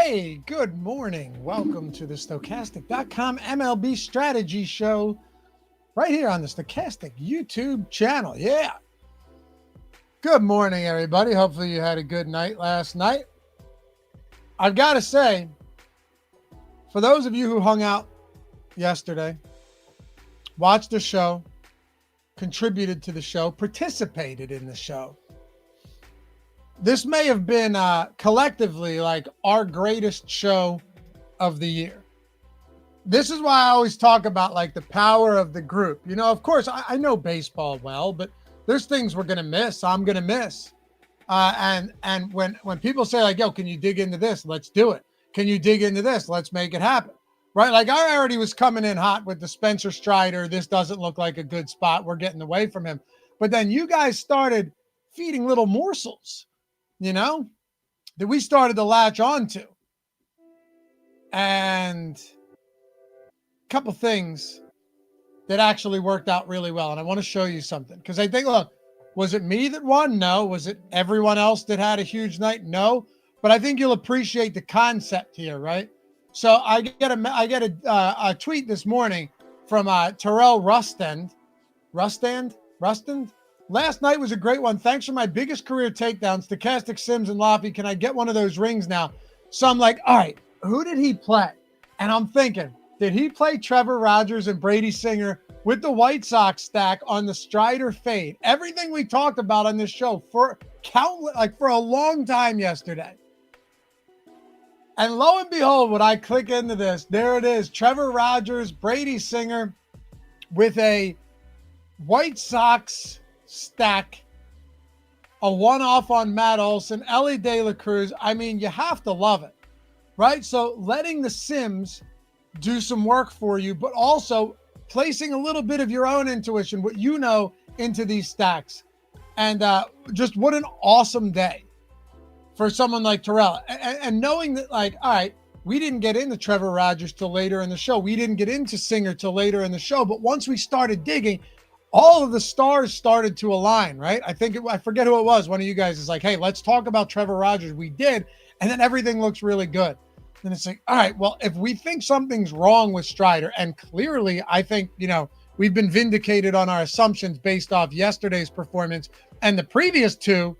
Hey, good morning. Welcome to the Stokastic.com MLB strategy show right here on the Stokastic YouTube channel. Yeah. Good morning, everybody. Hopefully you had a good night last night. I've got to say, for those of you who hung out yesterday, watched the show, contributed to the show, participated in the show, this may have been collectively like our greatest show of the year. This is why I always talk about like the power of the group. You know, of course, I know baseball well, but there's things we're going to miss. I'm going to miss. And when people say like, yo, can you dig into this? Let's do it. Can you dig into this? Let's make it happen. Right? Like I already was coming in hot with the Spencer Strider. This doesn't look like a good spot. We're getting away from him. But then you guys started feeding little morsels, you know, that we started to latch on to. And a couple things that actually worked out really well. And I want to show you something because I think, look, was it me that won? No. Was it everyone else that had a huge night? No. But I think you'll appreciate the concept here, right? So I get a tweet this morning from Terrell Rustand. Last night was a great one. Thanks for my biggest career takedowns. Stokastic, Sims, and Loughy. Can I get one of those rings now? So I'm like, all right, who did he play? And I'm thinking, did he play Trevor Rogers and Brady Singer with the White Sox stack on the Strider fade? Everything we talked about on this show for a long time yesterday. And lo and behold, when I click into this, there it is. Trevor Rogers, Brady Singer with a White Sox stack, a one-off on Matt Olson, Ellie De La Cruz. I mean, you have to love it, right? So letting the Sims do some work for you, but also placing a little bit of your own intuition, what you know, into these stacks. And just what an awesome day for someone like Terrell. And knowing that, like, all right, we didn't get into Trevor Rogers till later in the show. We didn't get into Singer till later in the show. But once we started digging, all of the stars started to align, right? I forget who it was. One of you guys is like, hey, let's talk about Trevor Rogers. We did. And then everything looks really good. And it's like, all right, well, if we think something's wrong with Strider, and clearly I think, you know, we've been vindicated on our assumptions based off yesterday's performance and the previous two,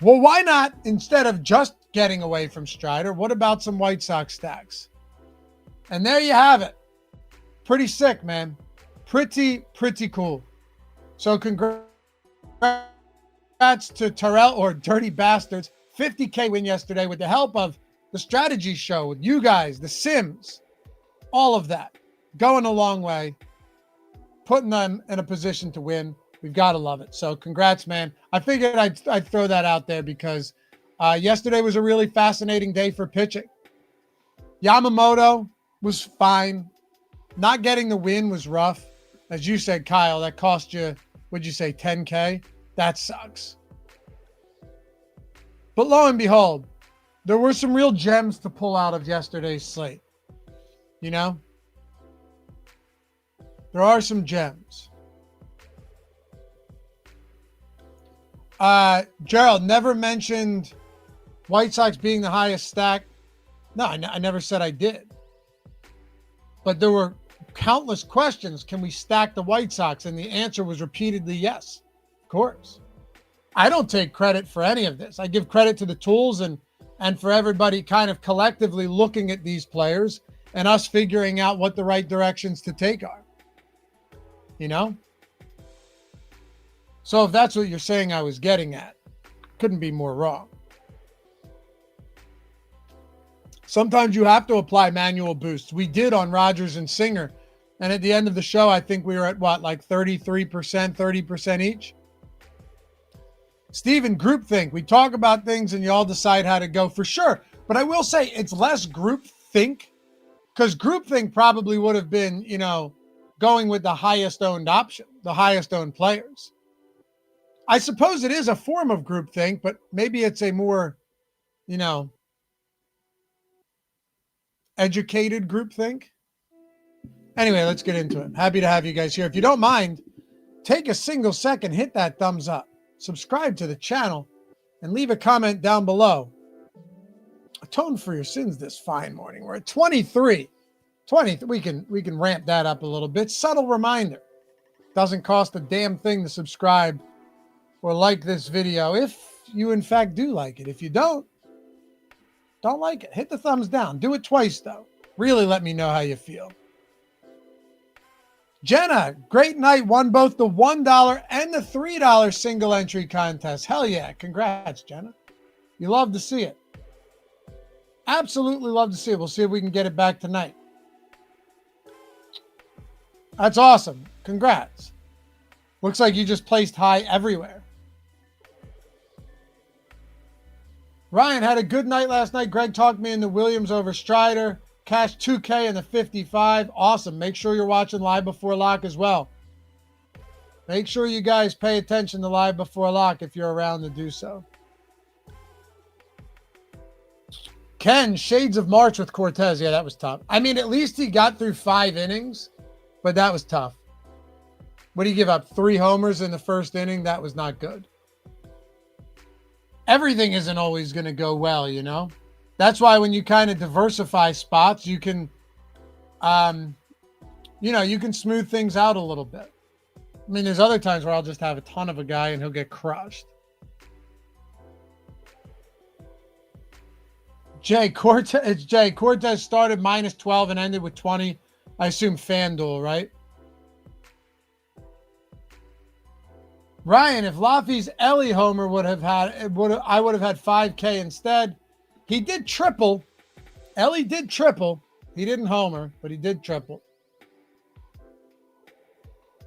well, why not, instead of just getting away from Strider, what about some White Sox stacks? And there you have it. Pretty sick, man. Pretty cool. So congrats to Terrell, or Dirty Bastards. 50K win yesterday with the help of the strategy show, with you guys, the Sims, all of that. Going a long way. Putting them in a position to win. We've got to love it. So congrats, man. I figured I'd throw that out there because yesterday was a really fascinating day for pitching. Yamamoto was fine. Not getting the win was rough. As you said, Kyle, that cost you, what'd you say, 10K? That sucks. But lo and behold, there were some real gems to pull out of yesterday's slate. You know? There are some gems. Gerald never mentioned White Sox being the highest stack. No, I never said I did. But there were countless questions. Can we stack the White Sox? And the answer was repeatedly yes, of course. I don't take credit for any of this. I give credit to the tools and for everybody kind of collectively looking at these players and us figuring out what the right directions to take are. You know? So if that's what you're saying I was getting at, couldn't be more wrong. Sometimes you have to apply manual boosts. We did on Rogers and Singer. And at the end of the show, I think we were at what, like 33%, 30% each? Steven, groupthink. We talk about things and you all decide how to go, for sure. But I will say it's less groupthink, because groupthink probably would have been, you know, going with the highest owned option, the highest owned players. I suppose it is a form of groupthink, but maybe it's a more, you know, educated groupthink. Anyway, let's get into it. Happy to have you guys here. If you don't mind, take a single second, hit that thumbs up, subscribe to the channel, and leave a comment down below. Atone for your sins this fine morning. We're at 23. 20. We can ramp that up a little bit. Subtle reminder. Doesn't cost a damn thing to subscribe or like this video if you in fact do like it. If you don't like it, hit the thumbs down. Do it twice though. Really let me know how you feel. Jenna, great night. Won both the $1 and the $3 single entry contest. Hell yeah. Congrats, Jenna. You love to see it. Absolutely love to see it. We'll see if we can get it back tonight. That's awesome. Congrats. Looks like you just placed high everywhere. Ryan had a good night last night. Greg talked me into Williams over Strider. Cash 2K in the 55. Awesome. Make sure you're watching Live Before Lock as well. Make sure you guys pay attention to Live Before Lock if you're around to do so. Ken, shades of March with Cortez. Yeah, that was tough. I mean, at least he got through 5 innings, but that was tough. What did he give up? 3 homers in the first inning? That was not good. Everything isn't always going to go well, you know? That's why when you kind of diversify spots, you can, you can smooth things out a little bit. I mean, there's other times where I'll just have a ton of a guy and he'll get crushed. Jay Cortez started minus 12 and ended with 20. I assume FanDuel, right? Ryan, if Loughy's Ellie homer I would have had 5K instead. He did triple. Ellie did triple. He didn't homer, but he did triple.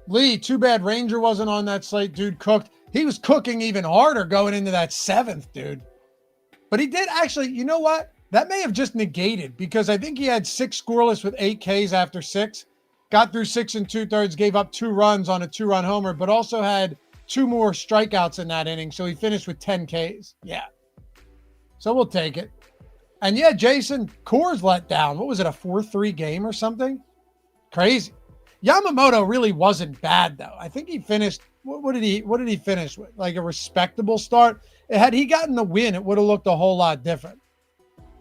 Lee, too bad Ranger wasn't on that slate. Dude cooked. He was cooking even harder going into that 7th, dude. But he did actually, you know what? That may have just negated because I think he had 6 scoreless with 8 Ks after 6. Got through 6 2/3, gave up 2 runs on a 2-run homer, but also had 2 more strikeouts in that inning. So he finished with 10 Ks. Yeah. So we'll take it. And yeah, Jason, Coors let down. What was it, a 4-3 game or something? Crazy. Yamamoto really wasn't bad though. I think he finished, what did he finish with? Like a respectable start. Had he gotten the win, it would have looked a whole lot different.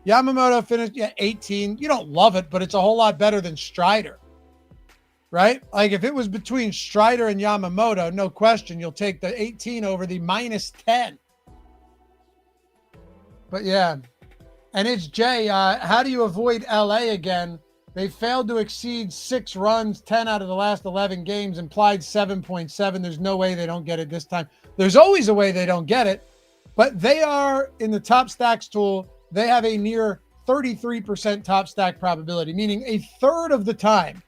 Yamamoto finished 18. You don't love it, but it's a whole lot better than Strider. Right? Like if it was between Strider and Yamamoto, no question, you'll take the 18 over the minus 10. But yeah. And it's Jay. How do you avoid LA again? They failed to exceed 6 runs, 10 out of the last 11 games, implied 7.7. There's no way they don't get it this time. There's always a way they don't get it, but they are in the top stacks tool. They have a near 33% top stack probability, meaning a third of the time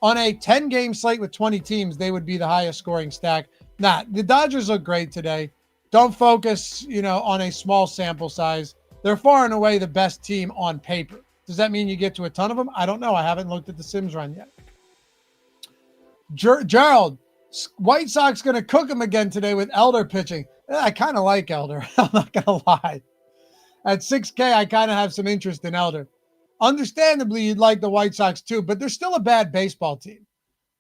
on a 10-game slate with 20 teams, they would be the highest scoring stack. The Dodgers look great today. Don't focus, on a small sample size. They're far and away the best team on paper. Does that mean you get to a ton of them? I don't know. I haven't looked at the Sims run yet. Gerald, White Sox going to cook them again today with Elder pitching. I kind of like Elder. I'm not going to lie. At 6K, I kind of have some interest in Elder. Understandably, you'd like the White Sox too, but they're still a bad baseball team,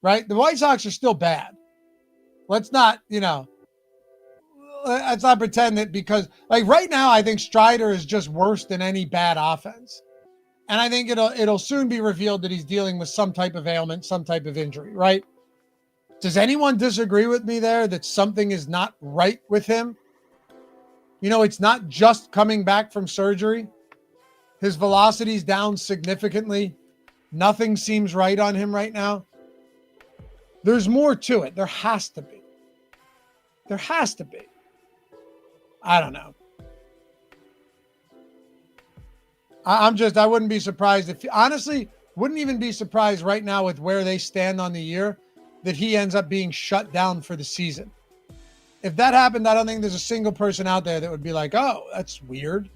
right? The White Sox are still bad. Let's not, let's not pretend that because, like right now, I think Strider is just worse than any bad offense. And I think it'll soon be revealed that he's dealing with some type of ailment, some type of injury, right? Does anyone disagree with me there that something is not right with him? It's not just coming back from surgery. His velocity's down significantly. Nothing seems right on him right now. There's more to it. There has to be. There has to be. I don't know. I wouldn't be surprised honestly, wouldn't even be surprised right now with where they stand on the year that he ends up being shut down for the season. If that happened, I don't think there's a single person out there that would be like, oh, that's weird.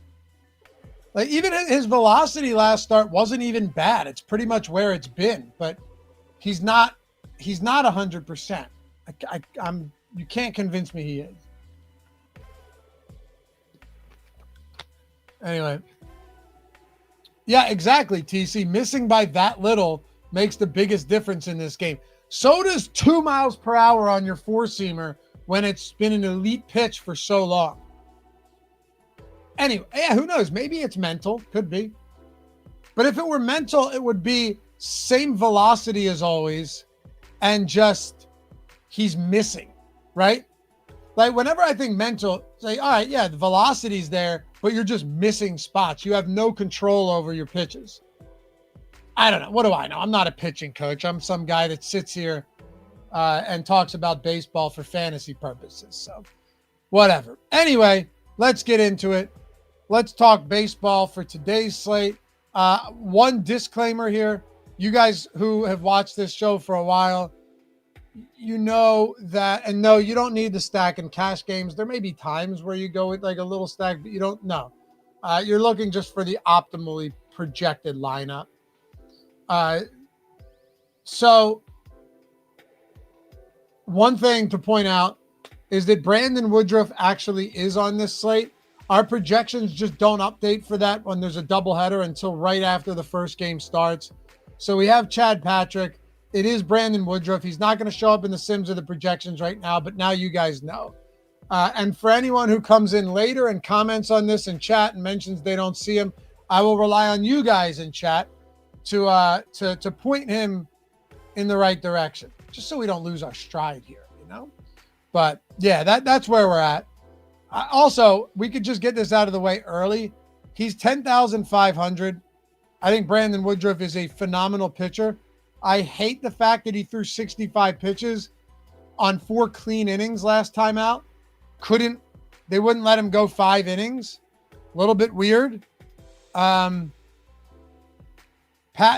Like even his velocity last start wasn't even bad. It's pretty much where it's been, but he's not 100%. You can't convince me he is. Anyway. Yeah, exactly, TC. Missing by that little makes the biggest difference in this game. So does 2 miles per hour on your 4-seamer when it's been an elite pitch for so long. Anyway, yeah, who knows? Maybe it's mental. Could be. But if it were mental, it would be same velocity as always and just he's missing, right? Like whenever I think mental, say, all right, yeah, the velocity's there, but you're just missing spots. You have no control over your pitches. I don't know. What do I know? I'm not a pitching coach. I'm some guy that sits here and talks about baseball for fantasy purposes. So whatever. Anyway, let's get into it. Let's talk baseball for today's slate. One disclaimer here. You guys who have watched this show for a while, you know that, and no, you don't need the stack and cash games. There may be times where you go with like a little stack, but you don't know. You're looking just for the optimally projected lineup. So one thing to point out is that Brandon Woodruff actually is on this slate. Our projections just don't update for that when there's a doubleheader until right after the first game starts. So we have Chad Patrick. It is Brandon Woodruff. He's not going to show up in the Sims or the projections right now, but now you guys know. And for anyone who comes in later and comments on this in chat and mentions they don't see him, I will rely on you guys in chat to point him in the right direction, just so we don't lose our stride here, you know? But yeah, that's where we're at. Also, we could just get this out of the way early. He's 10,500. I think Brandon Woodruff is a phenomenal pitcher. I hate the fact that he threw 65 pitches on 4 clean innings last time out. They wouldn't let him go 5 innings. A little bit weird. Pat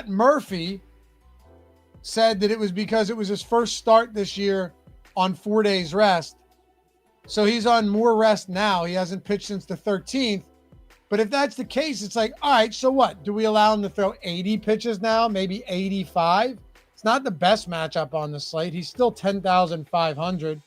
Murphy said that it was because it was his first start this year on 4 days rest. So he's on more rest now. He hasn't pitched since the 13th. But if that's the case, it's like, all right, so what? Do we allow him to throw 80 pitches now? Maybe 85? It's not the best matchup on the slate. He's still 10,500.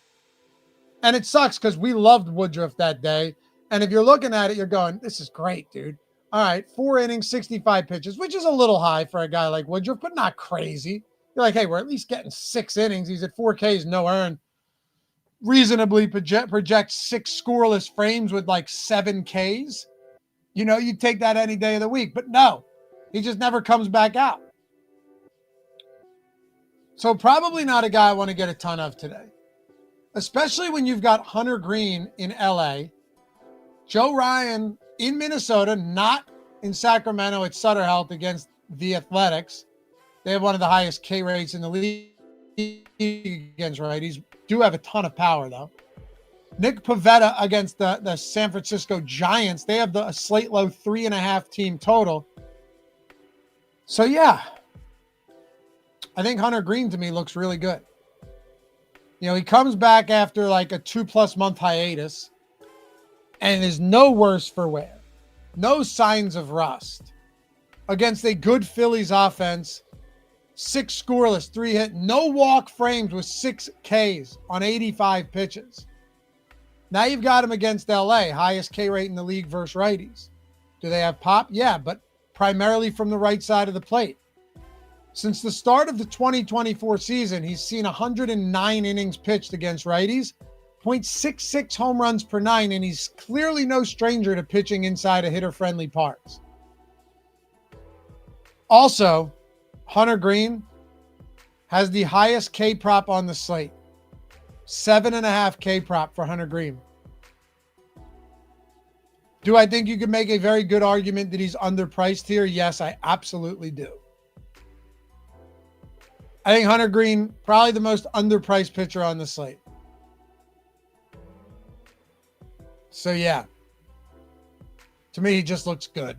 And it sucks because we loved Woodruff that day. And if you're looking at it, you're going, this is great, dude. All right, 4 innings, 65 pitches, which is a little high for a guy like Woodruff, but not crazy. You're like, hey, we're at least getting 6 innings. He's at 4 Ks, no earned. Reasonably project 6 scoreless frames with like 7 Ks. You know, you'd take that any day of the week. But no, he just never comes back out. So probably not a guy I want to get a ton of today. Especially when you've got Hunter Green in LA, Joe Ryan in Minnesota, not in Sacramento at Sutter Health against the Athletics. They have one of the highest K rates in the league against righties. Do have a ton of power, though. Nick Pivetta against the San Francisco Giants. They have a slate low 3.5 team total. So, yeah. I think Hunter Green, to me, looks really good. You know, he comes back after like a 2+ month hiatus and is no worse for wear. No signs of rust. Against a good Phillies offense, 6 scoreless, 3 hit, no walk frames with 6 Ks on 85 pitches. Now you've got him against LA, highest K rate in the league versus righties. Do they have pop? Yeah, but primarily from the right side of the plate. Since the start of the 2024 season, he's seen 109 innings pitched against righties, 0.66 home runs per 9, and he's clearly no stranger to pitching inside of hitter-friendly parks. Also, Hunter Green has the highest K prop on the slate. 7.5 K prop for Hunter Green. Do I think you could make a very good argument that he's underpriced here? Yes, I absolutely do. I think Hunter Green, probably the most underpriced pitcher on the slate. So, yeah. To me, he just looks good.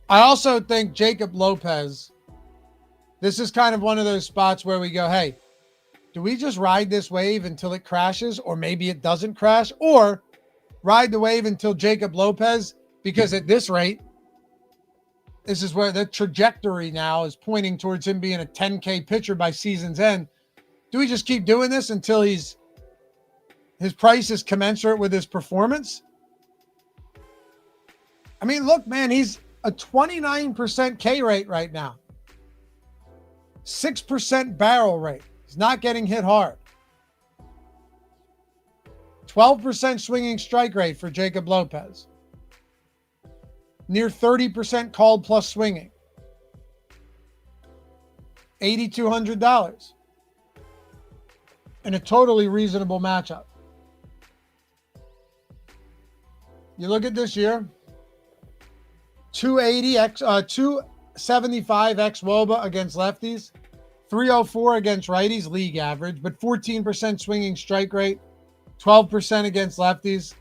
I also think Jacob Lopez, this is kind of one of those spots where we go, hey, do we just ride this wave until it crashes, or maybe it doesn't crash, or ride the wave until Jacob Lopez, because at this rate, this is where the trajectory now is pointing towards him being a 10K pitcher by season's end. Do we just keep doing this until his price is commensurate with his performance? I mean, look, man, he's a 29% K rate right now. 6% barrel rate. He's not getting hit hard. 12% swinging strike rate for Jacob Lopez. Near 30% called plus swinging. $8,200. In a totally reasonable matchup. You look at this year, 275 x WOBA against lefties, 304 against righties, league average, but 14% swinging strike rate, 12% against lefties.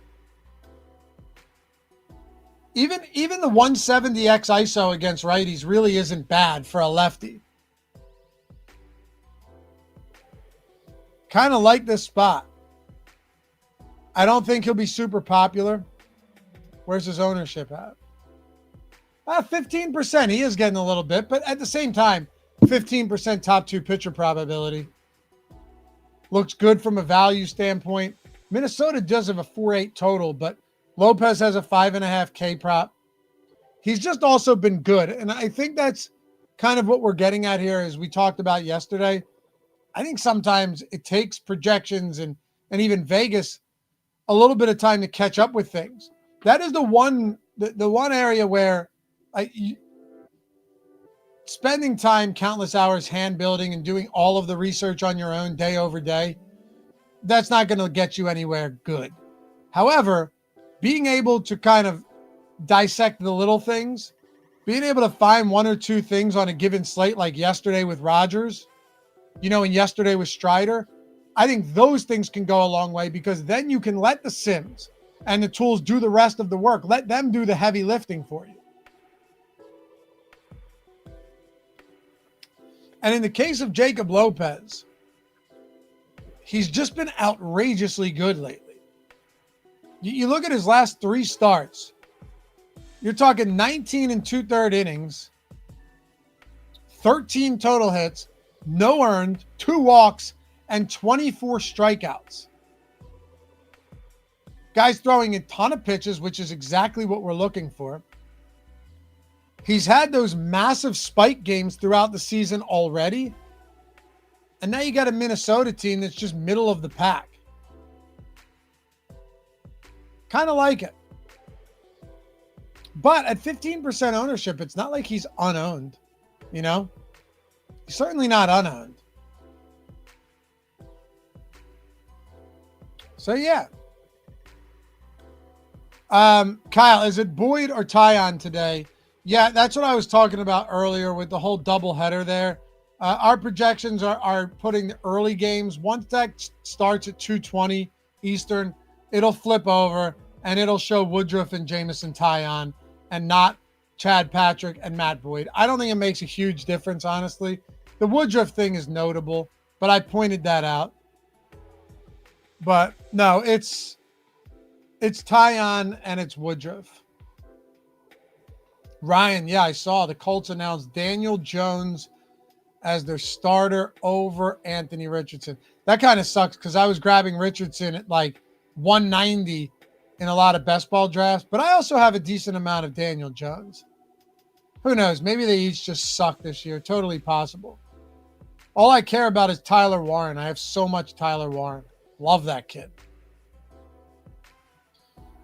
Even the 170 x ISO against righties really isn't bad for a lefty. Kind of like this spot. I don't think he'll be super popular. Where's his ownership at? 15%. He is getting a little bit, but at the same time, 15% top 2 pitcher probability. Looks good from a value standpoint. Minnesota does have a 4.8 total, but Lopez has a 5.5K prop. He's just also been good. And I think that's kind of what we're getting at here, as we talked about yesterday. I think sometimes it takes projections and even Vegas a little bit of time to catch up with things. That is the one area where spending time, countless hours hand building and doing all of the research on your own day over day, that's not going to get you anywhere good. However, being able to kind of dissect the little things, being able to find one or two things on a given slate, like yesterday with Rogers, and yesterday with Strider, I think those things can go a long way, because then you can let the sims and the tools do the rest of the work. Let them do the heavy lifting for you. And in the case of Jacob Lopez, he's just been outrageously good lately. You look at his last 3 starts, you're talking 19 and 2/3 innings, 13 total hits, no earned, 2 walks, and 24 strikeouts. Guy's throwing a ton of pitches, which is exactly what we're looking for. He's had those massive spike games throughout the season already. And now you got a Minnesota team that's just middle of the pack. Kind of like it. But at 15% ownership, it's not like he's unowned. He's certainly not unowned. So, yeah. Kyle, is it Boyd or Tyon today? Yeah, that's what I was talking about earlier with the whole doubleheader there. Our projections are putting the early games. Once that starts at 2:20 Eastern, it'll flip over and it'll show Woodruff and Jamison Tyon and not Chad Patrick and Matt Boyd. I don't think it makes a huge difference, honestly. The Woodruff thing is notable, but I pointed that out. But no, it's Tyon and it's Woodruff. Ryan, yeah, I saw the Colts announced Daniel Jones as their starter over Anthony Richardson. That kind of sucks, because I was grabbing Richardson at like 190 in a lot of best ball drafts, but I also have a decent amount of Daniel Jones. Who knows? Maybe they each just suck this year. Totally possible. All I care about is Tyler Warren. I have so much Tyler Warren. Love that kid.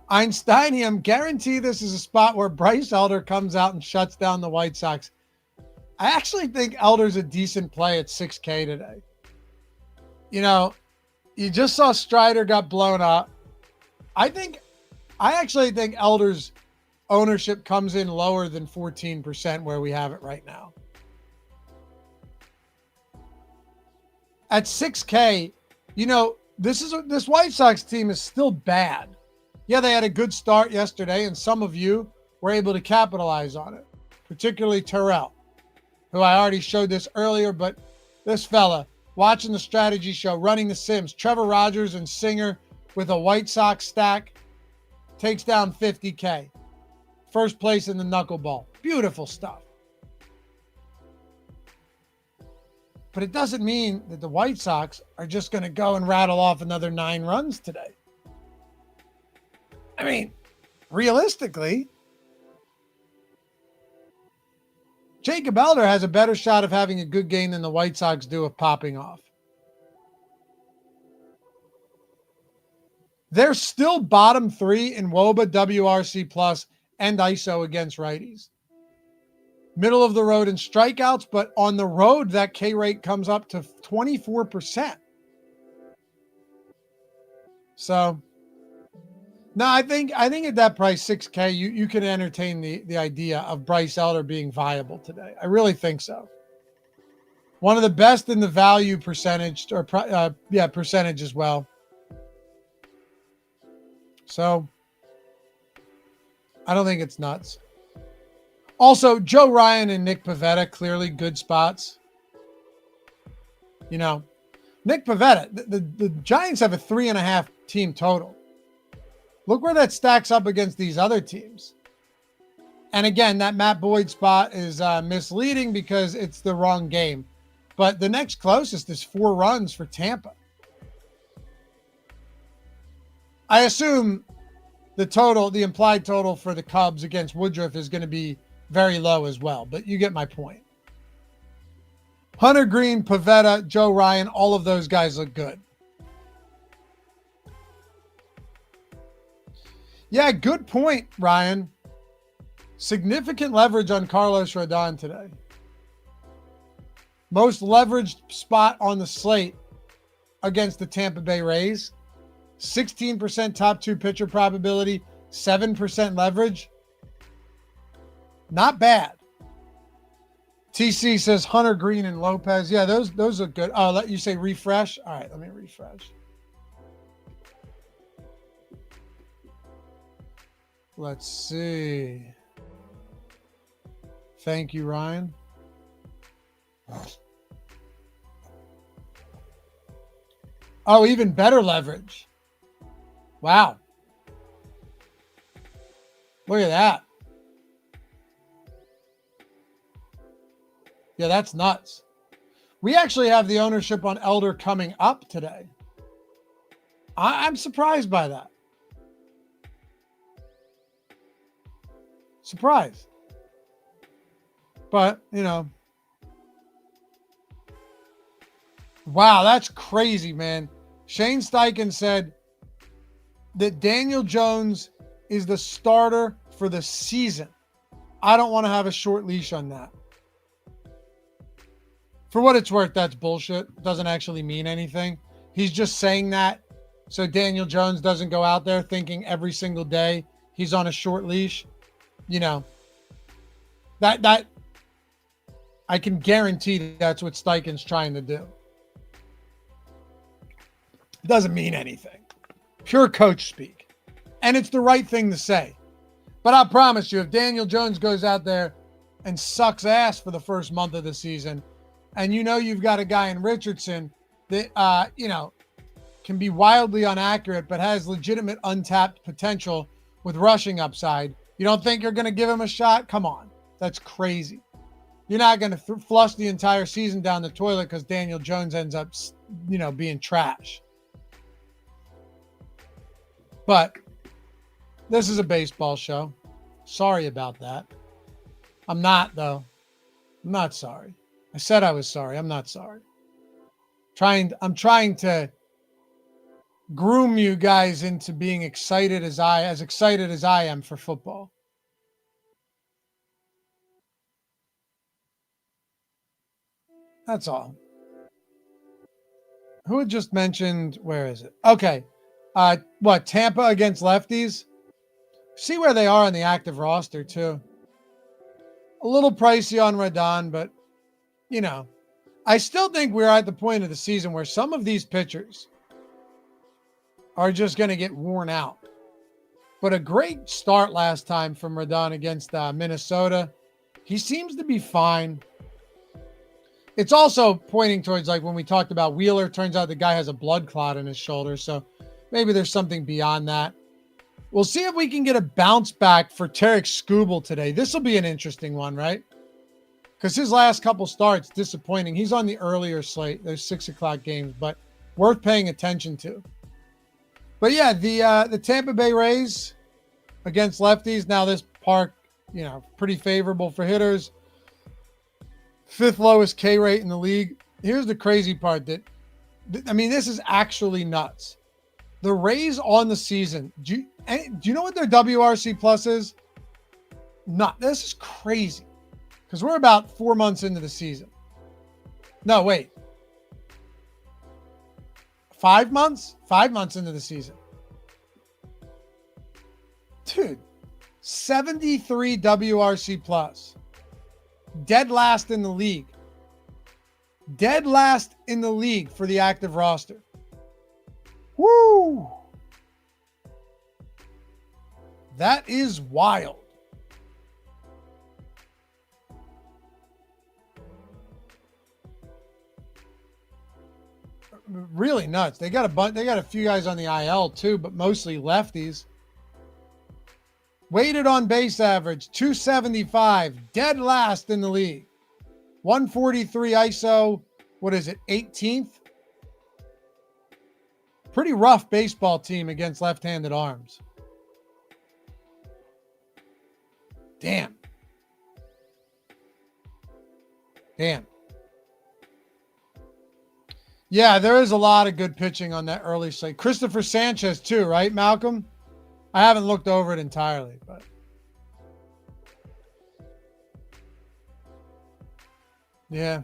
Einsteinium, guarantee this is a spot where Bryce Elder comes out and shuts down the White Sox. I actually think Elder's a decent play at 6K today. You just saw Strider got blown up. I actually think Elder's ownership comes in lower than 14% where we have it right now. At 6K, this White Sox team is still bad. Yeah, they had a good start yesterday, and some of you were able to capitalize on it, particularly Terrell, who I already showed this earlier, but this fella, watching the strategy show, running the Sims, Trevor Rogers and Singer with a White Sox stack, takes down 50K. First place in the knuckleball. Beautiful stuff. But it doesn't mean that the White Sox are just going to go and rattle off another 9 runs today. I mean, realistically, Jacob Elder has a better shot of having a good game than the White Sox do of popping off. They're still bottom 3 in WOBA, WRC plus, and ISO against righties. Middle of the road in strikeouts, but on the road, that K rate comes up to 24%. So, no, I think at that price, 6K, you can entertain the idea of Bryce Elder being viable today. I really think so. One of the best in the value percentage, percentage as well. So, I don't think it's nuts. Also, Joe Ryan and Nick Pivetta, clearly good spots. You know, Nick Pivetta, the Giants have a 3.5 team total. Look where that stacks up against these other teams. And again, that Matt Boyd spot is misleading because it's the wrong game. But the next closest is 4 runs for Tampa. I assume the implied total for the Cubs against Woodruff is going to be very low as well, but you get my point. Hunter Green, Pivetta, Joe Ryan, all of those guys look good. Yeah, good point, Ryan. Significant leverage on Carlos Rodon today. Most leveraged spot on the slate against the Tampa Bay Rays. 16% top 2 pitcher probability, 7% leverage. Not bad. TC says Hunter Green and Lopez. Yeah, those are good. Oh, let you say refresh. All right, let me refresh. Let's see. Thank you, Ryan. Oh, even better leverage. Wow. Look at that. Yeah, that's nuts. We actually have the ownership on Elder coming up today. I'm surprised by that. Surprised. But, you know. Wow, that's crazy, man. Shane Steichen said that Daniel Jones is the starter for the season. I don't want to have a short leash on that. For what it's worth, that's bullshit. It doesn't actually mean anything. He's just saying that so Daniel Jones doesn't go out there thinking every single day he's on a short leash. You know, that I can guarantee that's what Steichen's trying to do. It doesn't mean anything. Pure coach speak. And it's the right thing to say. But I promise you, if Daniel Jones goes out there and sucks ass for the first month of the season, and you know you've got a guy in Richardson that, can be wildly inaccurate, but has legitimate untapped potential with rushing upside, you don't think you're going to give him a shot? Come on. That's crazy. You're not going to flush the entire season down the toilet because Daniel Jones ends up, being trash. But this is a baseball show. Sorry about that. I'm not, though. I'm not sorry. I said I was sorry. I'm not sorry. I'm trying to groom you guys into being as excited as I am for football. That's all. Who had just mentioned, where is it? Okay. Tampa against lefties? See where they are on the active roster, too. A little pricey on Rodon, but, I still think we're at the point of the season where some of these pitchers are just going to get worn out. But a great start last time from Rodon against Minnesota. He seems to be fine. It's also pointing towards, like when we talked about Wheeler, turns out the guy has a blood clot in his shoulder. So maybe there's something beyond that. We'll see if we can get a bounce back for Tarek Skubal today. This will be an interesting one, right? Because his last couple starts, disappointing. He's on the earlier slate, those 6:00 games, but worth paying attention to. But yeah, the Tampa Bay Rays against lefties. Now this park, pretty favorable for hitters. 5th lowest K rate in the league. Here's the crazy part this is actually nuts. The Rays on the season. Do you know what their WRC plus is? Not. This is crazy because we're about 4 months into the season. No, wait. 5 months? 5 months into the season. Dude, 73 WRC plus. Dead last in the league. Dead last in the league for the active roster. Woo! That is wild. Really nuts. They got a few guys on the IL too, but mostly lefties. Weighted on base average, 275, dead last in the league. 143 ISO, what is it, 18th? Pretty rough baseball team against left-handed arms. Damn. Yeah, there is a lot of good pitching on that early slate. Christopher Sanchez too, right, Malcolm? I haven't looked over it entirely, but yeah.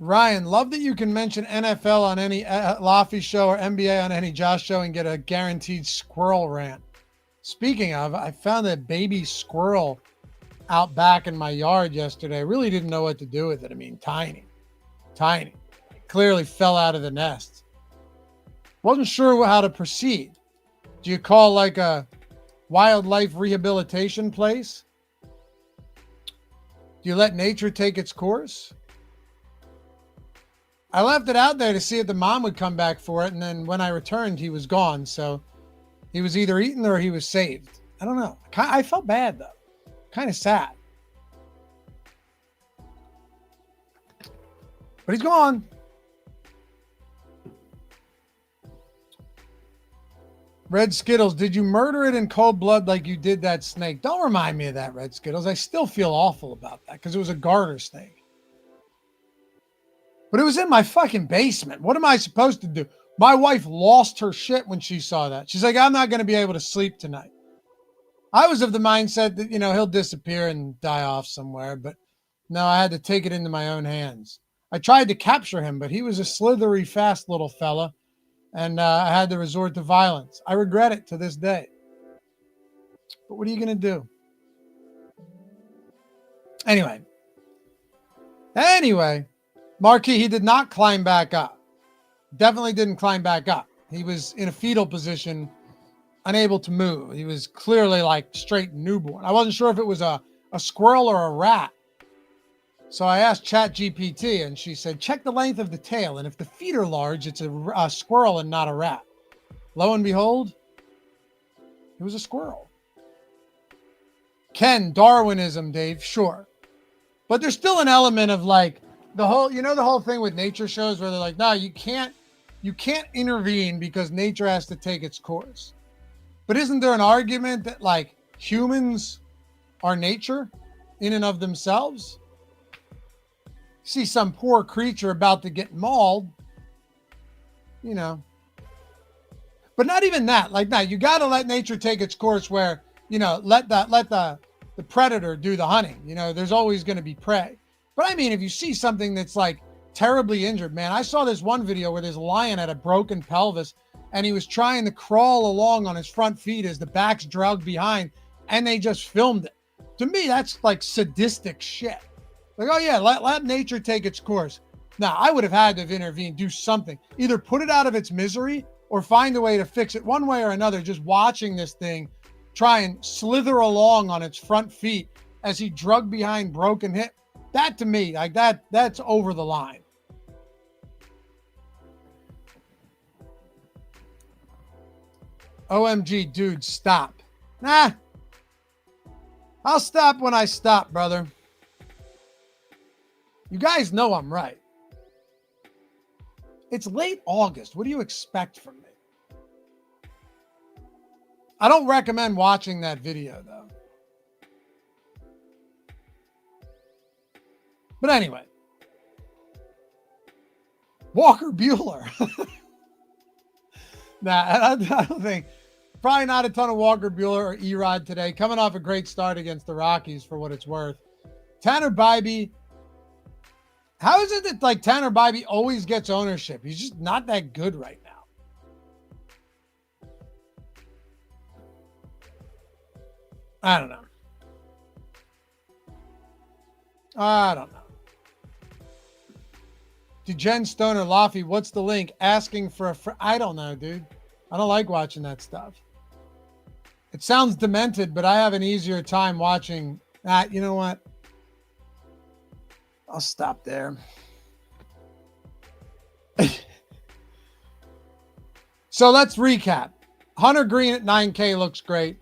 Ryan, love that you can mention NFL on any Loughy show or NBA on any Josh show and get a guaranteed squirrel rant. Speaking of, I found that baby squirrel out back in my yard yesterday. I really didn't know what to do with it. I mean, tiny. It clearly fell out of the nest. Wasn't sure how to proceed. Do you call like a wildlife rehabilitation place? Do you let nature take its course? I left it out there to see if the mom would come back for it, and then when I returned, he was gone. So he was either eaten or he was saved. I don't know. I felt bad, though. Kind of sad. But he's gone. Red Skittles, did you murder it in cold blood like you did that snake? Don't remind me of that, Red Skittles. I still feel awful about that because it was a garter snake. But it was in my fucking basement. What am I supposed to do? My wife lost her shit when she saw that. She's like, I'm not going to be able to sleep tonight. I was of the mindset that, he'll disappear and die off somewhere. But no, I had to take it into my own hands. I tried to capture him, but he was a slithery, fast little fella. And I had to resort to violence. I regret it to this day. But what are you going to do? Anyway, Marquis, he did not climb back up. Definitely didn't climb back up. He was in a fetal position, unable to move. He was clearly like straight newborn. I wasn't sure if it was a squirrel or a rat. So I asked ChatGPT, and she said, check the length of the tail. And if the feet are large, it's a squirrel and not a rat. Lo and behold, it was a squirrel. Ken, Darwinism, Dave, sure. But there's still an element of like the whole thing with nature shows where they're like, no, you can't intervene because nature has to take its course. But isn't there an argument that like humans are nature in and of themselves? See some poor creature about to get mauled, but not even that. Like, no, you got to let nature take its course where, let the predator do the hunting. There's always going to be prey. But I mean, if you see something that's like terribly injured, man, I saw this one video where this lion had a broken pelvis and he was trying to crawl along on his front feet as the back's dragged behind, and they just filmed it. To me, that's like sadistic shit. Like, oh yeah, let nature take its course. Now, I would have had to have intervened, do something. Either put it out of its misery or find a way to fix it one way or another. Just watching this thing try and slither along on its front feet as he drug behind broken hip. That to me, like that's over the line. OMG, dude, stop. Nah. I'll stop when I stop, brother. You guys know I'm right. It's late August. What do you expect from me? I don't recommend watching that video, though. But anyway. Walker Buehler. I don't think. Probably not a ton of Walker Buehler or Erod today. Coming off a great start against the Rockies for what it's worth. Tanner Bybee. How is it that like Tanner Bybee always gets ownership? He's just not that good right now. I don't know. Jen Stoner Loughy, what's the link? Asking for a I don't know, dude. I don't like watching that stuff. It sounds demented, but I have an easier time watching that. You know what? I'll stop there. So let's recap. Hunter Green at 9K looks great.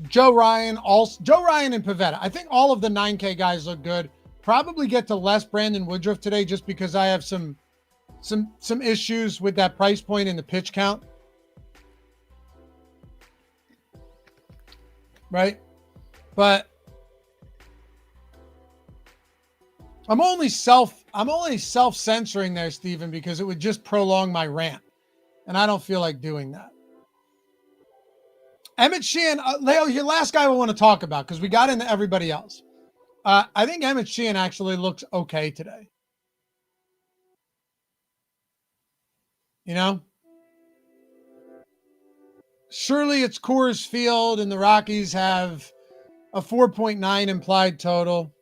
Joe Ryan and Pivetta. I think all of the 9K guys look good. Probably get to less Brandon Woodruff today just because I have some issues with that price point and the pitch count. Right? But I'm only self-censoring there, Steven, because it would just prolong my rant. And I don't feel like doing that. Emmett Sheehan, Leo, your last guy I want to talk about because we got into everybody else. I think Emmett Sheehan actually looks okay today. You know? Surely it's Coors Field and the Rockies have a 4.9 implied total.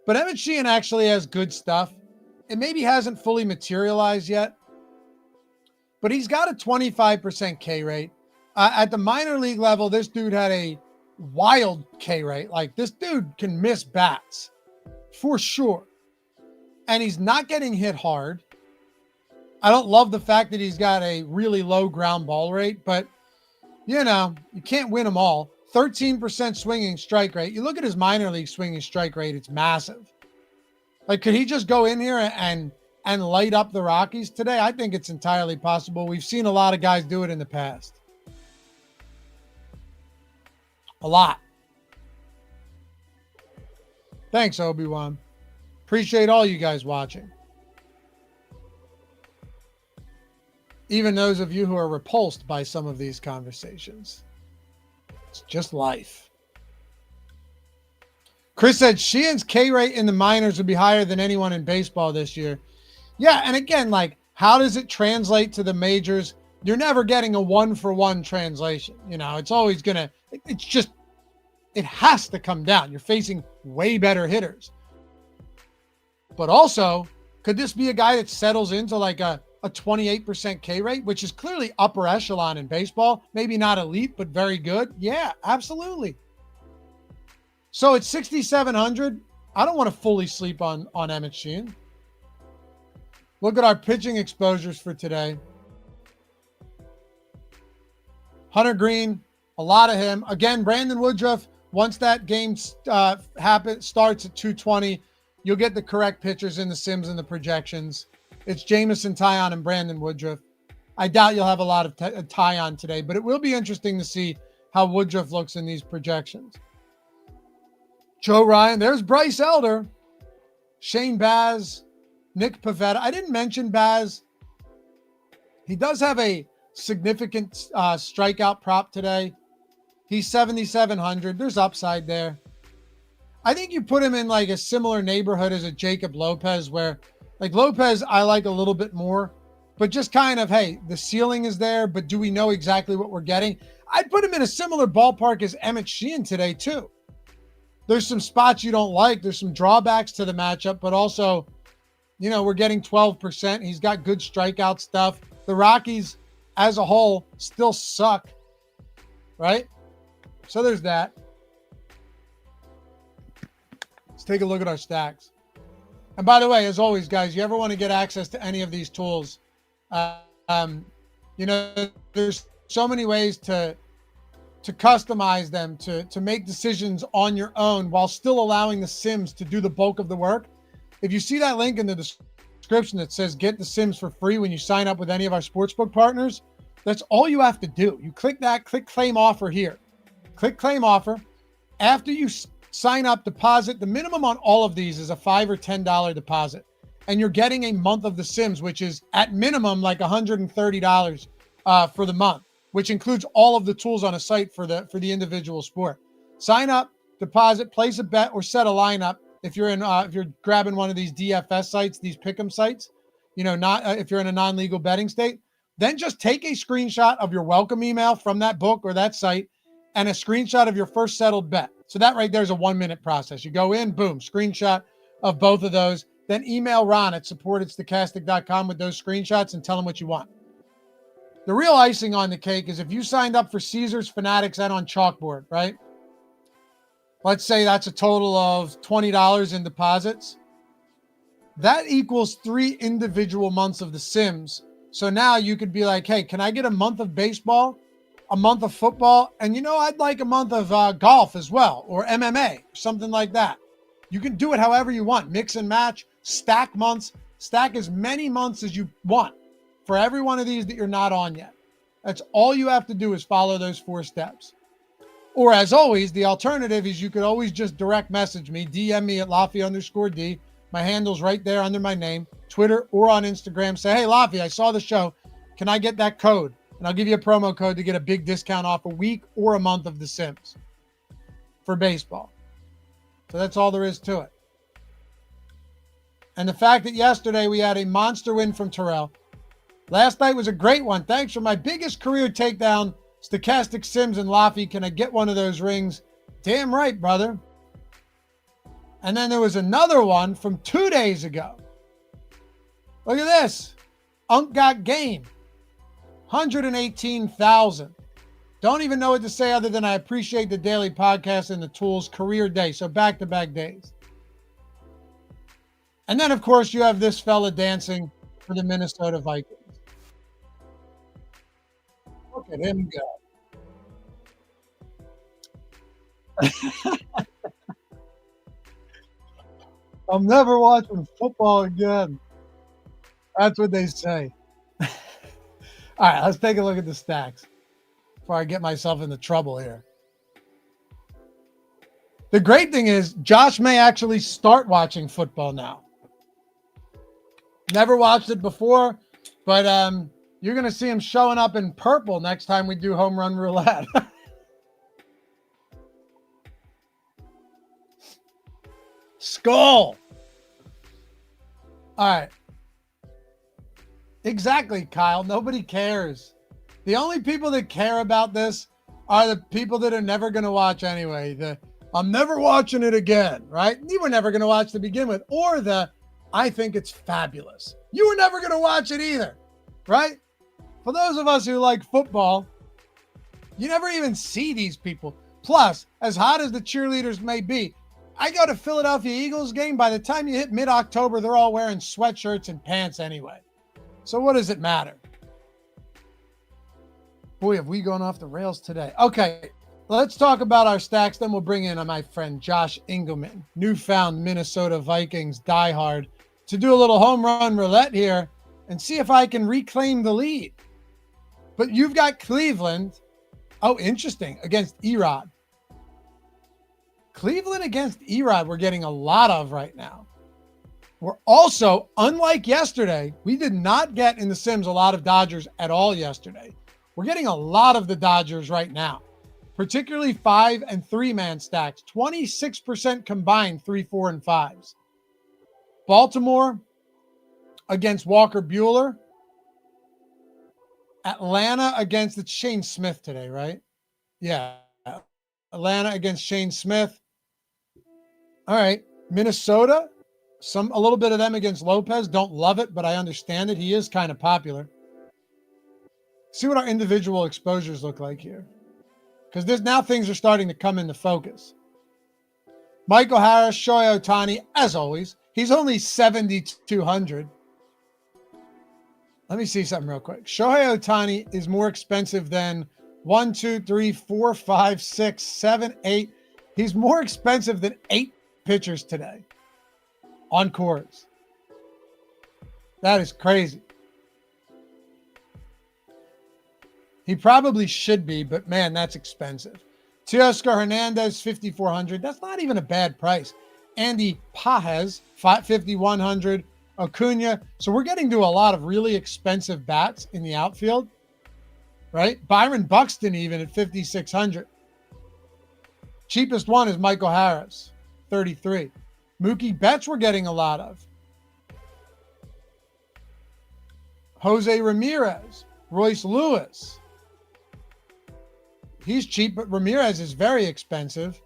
But Emmett Sheehan actually has good stuff. It maybe hasn't fully materialized yet. But he's got a 25% K rate. At the minor league level, this dude had a wild K rate. Like, this dude can miss bats for sure. And he's not getting hit hard. I don't love the fact that he's got a really low ground ball rate, but, you know, you can't win them all. 13% swinging strike rate. You look at his minor league swinging strike rate, it's massive. Like, could he just go in here and light up the Rockies today? I think it's entirely possible. We've seen a lot of guys do it in the past. A lot. Thanks, Obi-Wan. Appreciate all you guys watching. Even those of you who are repulsed by some of these conversations. It's just life. Chris said Sheehan's K rate in the minors would be higher than anyone in baseball this year. Yeah, and again, like, how does it translate to the majors? You're never getting a one-for-one translation. You know, it's always going to, it has to come down. You're facing way better hitters. But also, could this be a guy that settles into like a 28% K rate, which is clearly upper echelon in baseball? Maybe not elite, but very good. Yeah, absolutely. So at 6,700, I don't want to fully sleep on Emmett Sheehan. Look at our pitching exposures for today. Hunter Green, a lot of him. Again, Brandon Woodruff, once that game starts at 220, you'll get the correct pitchers in the sims and the projections. It's Jamison Taillon and Brandon Woodruff. I doubt you'll have a lot of Taillon today, but it will be interesting to see how Woodruff looks in these projections. Joe Ryan, there's Bryce Elder, Shane Baz, Nick Pivetta. I didn't mention Baz. He does have a significant strikeout prop today. He's 7,700. There's upside there. I think you put him in like a similar neighborhood as a Jacob Lopez, where like Lopez I like a little bit more, but just kind of, hey, the ceiling is there, but do we know exactly what we're getting? I'd put him in a similar ballpark as Emmett Sheehan today too. There's some spots you don't like. There's some drawbacks to the matchup, but also, you know, we're getting 12%. He's got good strikeout stuff. The Rockies as a whole still suck, right? So there's that. Let's take a look at our stacks. And by the way, as always, guys, you ever want to get access to any of these tools, you know, there's so many ways to customize them, to make decisions on your own while still allowing the sims to do the bulk of the work. If you see that link in the description that says get the sims for free when you sign up with any of our sportsbook partners, that's all you have to do. You click that, click claim offer here. Click claim offer. After you sign up, deposit. The minimum on all of these is a $5 or $10 deposit. and you're getting a month of the Sims, which is at minimum like $130 for the month, which includes all of the tools on a site for the individual sport. Sign up, deposit, place a bet, or set a lineup. If you're grabbing one of these DFS sites, these pick'em sites, not if you're in a non-legal betting state, then just take a screenshot of your welcome email from that book or that site and a screenshot of your first settled bet. So that right there is a 1-minute process. You go in, boom, screenshot of both of those, then email Ron at support@stokastic.com with those screenshots and tell him what you want. The real icing on the cake is if you signed up for Caesars, Fanatics, and on Chalkboard, right? Let's say that's a total of $20 in deposits. That equals 3 individual months of the Sims. So now you could be like, hey, can I get a month of baseball, a month of football, and I'd like a month of golf as well, or MMA, something like that. You can do it however you want. Mix and match, stack months, stack as many months as you want for every one of these that you're not on yet. That's all you have to do is follow those 4 steps. Or as always, the alternative is you could always just direct message me, DM me at Loughy_D. My handle's right there under my name, Twitter or on Instagram. Say, hey, Loughy, I saw the show. Can I get that code? And I'll give you a promo code to get a big discount off a week or a month of the Sims for baseball. So that's all there is to it. And the fact that yesterday we had a monster win from Terrell. Last night was a great one. Thanks for my biggest career takedown, Stokastic Sims and Loughy. Can I get one of those rings? Damn right, brother. And then there was another one from 2 days ago. Look at this. Unk got game. 118,000. Don't even know what to say other than I appreciate the daily podcast and the tools. Career day. So back-to-back days. And then, of course, you have this fella dancing for the Minnesota Vikings. Look at him go. I'm never watching football again. That's what they say. All right, let's take a look at the stacks before I get myself into trouble here. The great thing is Josh may actually start watching football now. Never watched it before, but you're going to see him showing up in purple next time we do home run roulette. Skull. All right. Exactly, Kyle. Nobody cares. The only people that care about this are the people that are never going to watch anyway. I'm never watching it again, right? You were never going to watch to begin with. Or I think it's fabulous. You were never going to watch it either, right? For those of us who like football, you never even see these people. Plus, as hot as the cheerleaders may be, I go to Philadelphia Eagles game. By the time you hit mid-October, they're all wearing sweatshirts and pants anyway. So what does it matter? Boy, have we gone off the rails today. Okay, let's talk about our stacks. Then we'll bring in my friend Josh Engelman, newfound Minnesota Vikings diehard, to do a little home run roulette here and see if I can reclaim the lead. But you've got Cleveland. Oh, interesting. Against Erod. Cleveland against Erod we're getting a lot of right now. We're also, unlike yesterday, we did not get in the Sims a lot of Dodgers at all yesterday. We're getting a lot of the Dodgers right now, particularly 5 and 3-man stacks, 26% combined 3, 4, and 5s. Baltimore against Walker Buehler. Atlanta against it's Shane Smith today, right? Yeah. Atlanta against Shane Smith. All right. Minnesota, a little bit of them against Lopez. Don't love it, but I understand it. He is kind of popular. See what our individual exposures look like here. Because now things are starting to come into focus. Michael Harris, Shohei Ohtani, as always. He's only 7,200. Let me see something real quick. Shohei Ohtani is more expensive than 1, 2, 3, 4, 5, 6, 7, 8. He's more expensive than 8 pitchers today on course. That is crazy. He probably should be, but man, that's expensive. Teoscar Hernandez, 5,400. That's not even a bad price. Andy Pajes, 5,100. Acuna. So we're getting to a lot of really expensive bats in the outfield, right? Byron Buxton even at 5,600. Cheapest one is Michael Harris, 33. Mookie Betts we're getting a lot of. Jose Ramirez, Royce Lewis. He's cheap, but Ramirez is very expensive.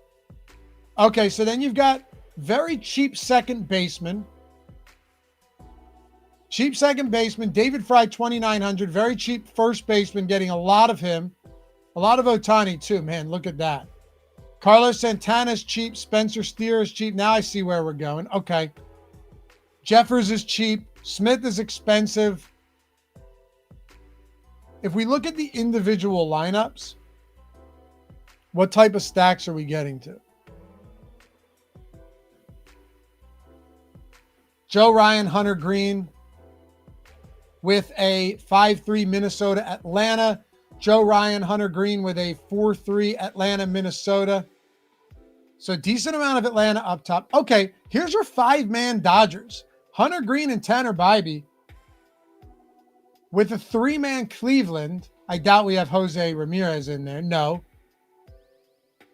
Okay, so then you've got very cheap second baseman. Cheap second baseman, David Fry, 2,900. Very cheap first baseman, getting a lot of him. A lot of Ohtani too, man. Look at that. Carlos Santana's cheap. Spencer Steer is cheap. Now I see where we're going. Okay. Jeffers is cheap. Smith is expensive. If we look at the individual lineups, what type of stacks are we getting to? Joe Ryan, Hunter Green with a 5-3 Minnesota Atlanta. Joe Ryan, Hunter Green with a 4-3 Atlanta, Minnesota. So decent amount of Atlanta up top. Okay, here's your 5-man Dodgers. Hunter Green and Tanner Bybee with a 3-man Cleveland. I doubt we have Jose Ramirez in there. No.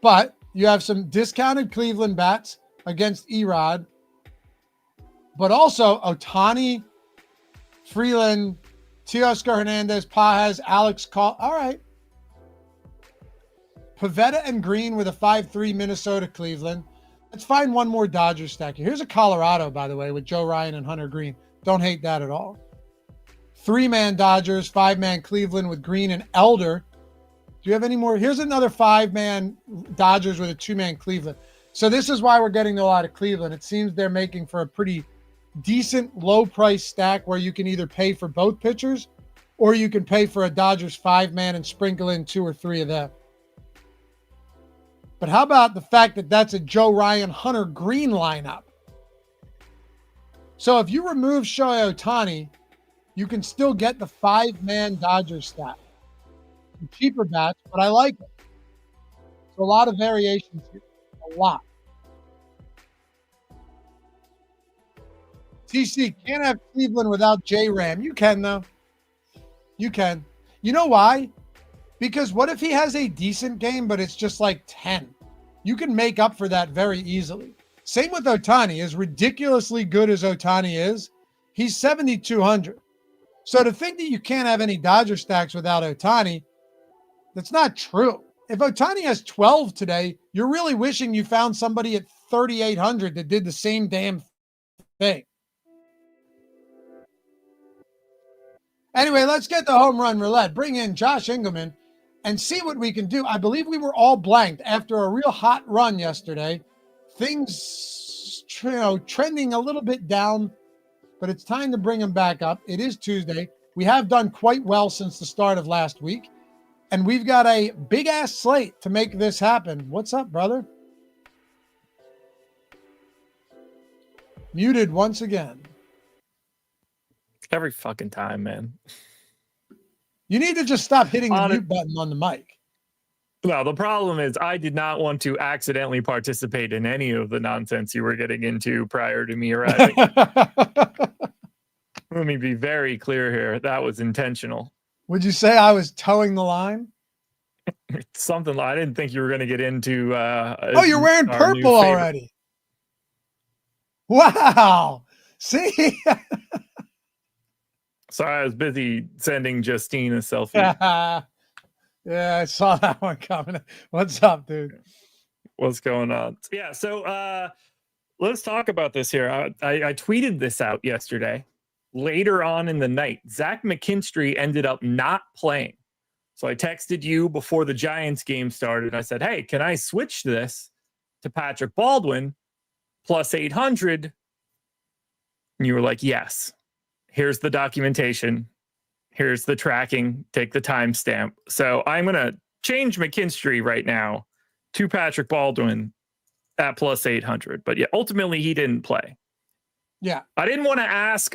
But you have some discounted Cleveland bats against Erod. But also Ohtani, Freeland, Teoscar Hernandez, Pajes, Alex Call. All right. Pivetta and Green with a 5-3 Minnesota Cleveland. Let's find one more Dodgers stack here. Here's a Colorado, by the way, with Joe Ryan and Hunter Green. Don't hate that at all. 3-man Dodgers, 5-man Cleveland with Green and Elder. Do you have any more? Here's another 5-man Dodgers with a 2-man Cleveland. So this is why we're getting a lot of Cleveland. It seems they're making for a pretty decent low price stack where you can either pay for both pitchers or you can pay for a Dodgers 5-man and sprinkle in 2 or 3 of them. But how about the fact that that's a Joe Ryan, Hunter Green lineup? So if you remove Shohei Ohtani, you can still get the 5-man Dodgers stack. Cheaper bats, but I like it. So a lot of variations here. A lot. TC, can't have Cleveland without J-Ram. You can, though. You can. You know why? Because what if he has a decent game, but it's just like 10? You can make up for that very easily. Same with Ohtani. As ridiculously good as Ohtani is, he's 7,200. So to think that you can't have any Dodger stacks without Ohtani, that's not true. If Ohtani has 12 today, you're really wishing you found somebody at 3,800 that did the same damn thing. Anyway, let's get the home run roulette. Bring in Josh Engelman and see what we can do. I believe we were all blanked after a real hot run yesterday. Things, trending a little bit down, but it's time to bring them back up. It is Tuesday. We have done quite well since the start of last week, and we've got a big-ass slate to make this happen. What's up, brother? Muted once again. Every fucking time, man. You need to just stop hitting the mute button on the mic. Well, the problem is I did not want to accidentally participate in any of the nonsense you were getting into prior to me arriving. Let me be very clear here. That was intentional. Would you say I was towing the line? Something I didn't think you were going to get into. Oh, you're wearing purple already. Wow. See? Sorry, I was busy sending Justine a selfie. Yeah, I saw that one coming. What's up, dude? What's going on? Yeah, so let's talk about this here. I tweeted this out yesterday. Later on in the night, Zach McKinstry ended up not playing. So I texted you before the Giants game started. And I said, hey, can I switch this to Patrick Baldwin plus 800? And you were like, yes. Here's the documentation. Here's the tracking. Take the timestamp. So I'm going to change McKinstry right now to Patrick Baldwin at plus 800. But yeah, ultimately he didn't play. Yeah. I didn't want to ask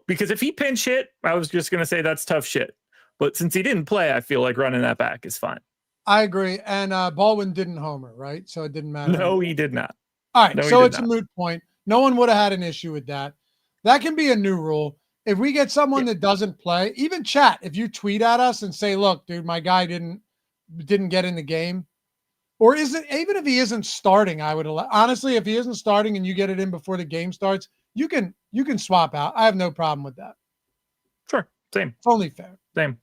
because if he pinch hit, I was just going to say that's tough shit. But since he didn't play, I feel like running that back is fine. I agree. And Baldwin didn't homer, right? So it didn't matter. No, he did not. All right. So it's a moot point. No one would have had an issue with that. That can be a new rule. If we get someone that doesn't play, even chat, if you tweet at us and say, look, dude, my guy didn't get in the game, or even if he isn't starting, I would honestly, if he isn't starting and you get it in before the game starts, you can swap out. I have no problem with that. Sure. Same. It's only fair. Same.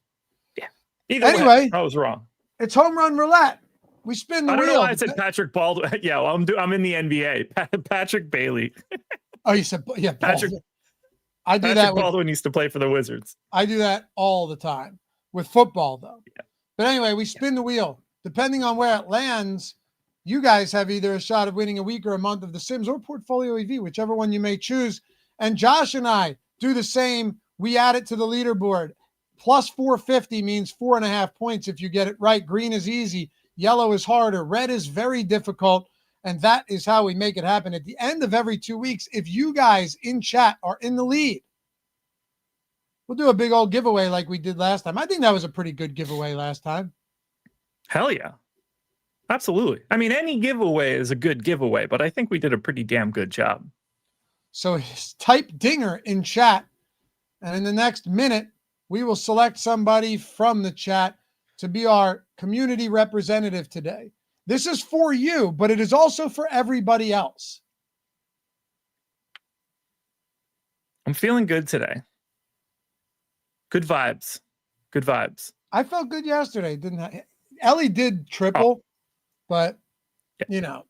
Yeah. Either anyway, way, I was wrong. It's home run roulette. We spin the wheel. I don't know why I said Patrick Baldwin. Yeah, well, I'm in the NBA. Patrick Bailey. Oh, you said, yeah, Patrick. I do Patrick that. Baldwin used to play for the Wizards. I do that all the time with football, though. Yeah. But anyway, we spin the wheel. Depending on where it lands, you guys have either a shot of winning a week or a month of the Sims or Portfolio EV, whichever one you may choose. And Josh and I do the same. We add it to the leaderboard. Plus 450 means 4.5 points if you get it right. Green is easy. Yellow is harder. Red is very difficult. And that is how we make it happen. At the end of every 2 weeks, if you guys in chat are in the lead, we'll do a big old giveaway like we did last time. I think that was a pretty good giveaway last time. Hell yeah. Absolutely. I mean, any giveaway is a good giveaway, but I think we did a pretty damn good job. So type dinger in chat. And in the next minute, we will select somebody from the chat to be our community representative today. This is for you, but it is also for everybody else. I'm feeling good today. Good vibes. Good vibes. I felt good yesterday, didn't I? Ellie did triple, but, you know.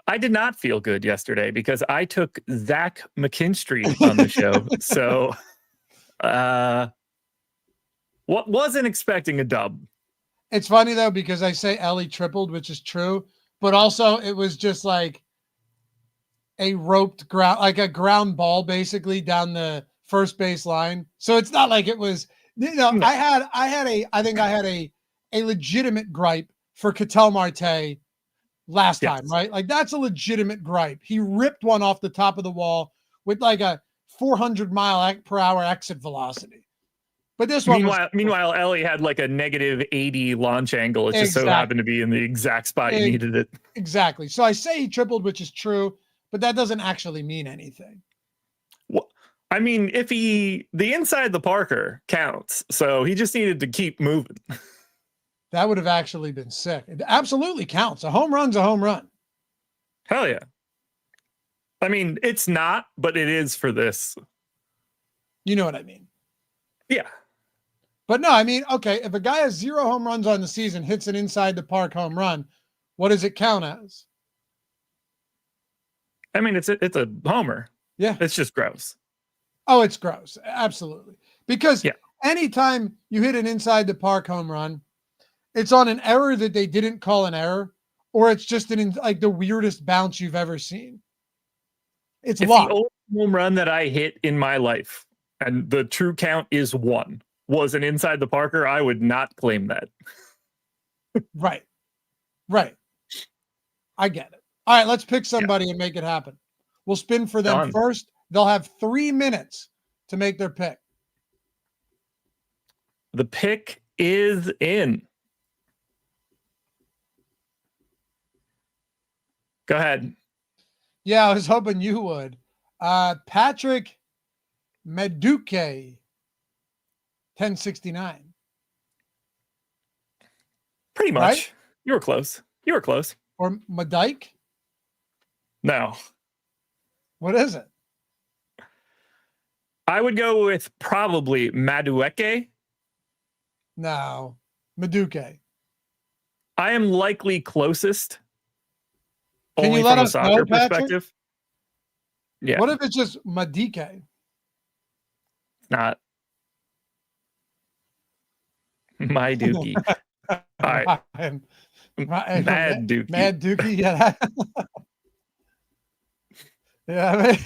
I did not feel good yesterday because I took Zach McKinstry on the show. So, wasn't expecting a dub. It's funny, though, because I say Ellie tripled, which is true, but also it was just like a roped ground, like a ground ball, basically down the first base line. So it's not like it was, you know, No. I think I had a legitimate gripe for Ketel Marte last time, right? Like that's a legitimate gripe. He ripped one off the top of the wall with like a 400-mile-per-hour exit velocity. But this one, meanwhile, Ellie had like a negative 80 launch angle. It just so happened to be in the exact spot you needed it. Exactly. So I say he tripled, which is true, but that doesn't actually mean anything. Well, I mean, the inside the Parker counts, so he just needed to keep moving. That would have actually been sick. It absolutely counts. A home run's a home run. Hell yeah. I mean, it's not, but it is for this. You know what I mean? Yeah. But no, I mean, okay, if a guy has 0 home runs on the season, hits an inside the park home run, what does it count as? I mean, it's a homer. Yeah. It's just gross. Oh, it's gross. Absolutely. Because anytime you hit an inside the park home run, it's on an error that they didn't call an error, or it's just like the weirdest bounce you've ever seen. It's locked. The only home run that I hit in my life, and the true count is 1, was an inside the Parker, I would not claim that. Right. I get it. All right, let's pick somebody and make it happen. We'll spin for them first. They'll have 3 minutes to make their pick. The pick is in. Go ahead. Yeah, I was hoping you would. Patrick Meduke, 1069. Pretty much. Right? You were close. Or Madike? No. What is it? I would go with probably Madueke. No. Meduke. I am likely closest. Can only you let from us a soccer know, perspective. Yeah. What if it's just Madike? Not. My Dookie. All right. Mad Dookie. Mad Dookie, yeah. Yeah. I mean,